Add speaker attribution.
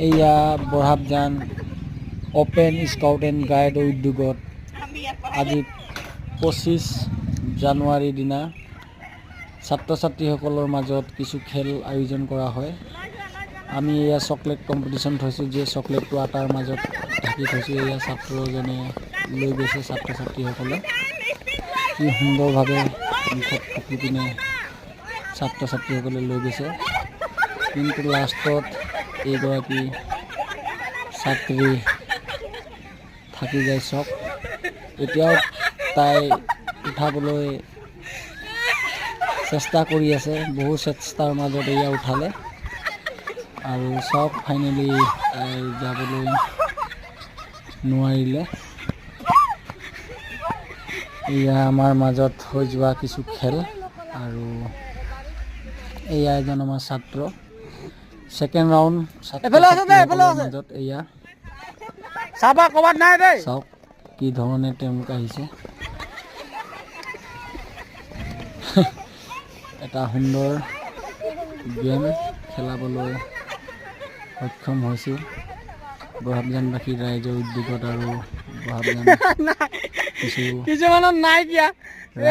Speaker 1: এয়া বৰহাবজান open scout and guide উদ্যোগত আজি 25 জানুৱাৰীৰ দিনা ছাত্ৰ ছাত্ৰীসকলৰ মাজত কিছু খেল আয়োজন কৰা হয়। আমি এয়া চকলেট কম্পিটিশ্যন থৈছোঁ, যে চকলেটটো আটাৰ মাজত ঢাকি থৈছোঁ। এয়া ছাত্ৰজনে লৈ গৈছে, ছাত্ৰ ছাত্ৰীসকলে কি সুন্দৰভাৱে মুখত টুকি পিনে ছাত্ৰ ছাত্ৰীসকলে লৈ গৈছে। কিন্তু লাষ্টত এইগৰাকী ছাত্ৰী থাকি যায় চক। এতিয়াও তাই উঠাবলৈ চেষ্টা কৰি আছে, বহু চেষ্টাৰ মাজত এয়া উঠালে আৰু চব ফাইনেলি তাই যাবলৈ নোৱাৰিলে। এয়া আমাৰ মাজত হৈ যোৱা কিছু খেল, আৰু এয়া এজন আমাৰ ছাত্ৰ ছেকেণ্ড ৰাউণ্ড মাজত এয়া চাওক কি ধৰণে তেওঁলোক আহিছে। এটা সুন্দৰ গেম খেলাবলৈ সক্ষম হৈছোঁ বৰহাবজানবাসী ৰাইজৰ উদ্যোগত আৰু বৰহাবজান কিছুমানৰ নাই কিয়া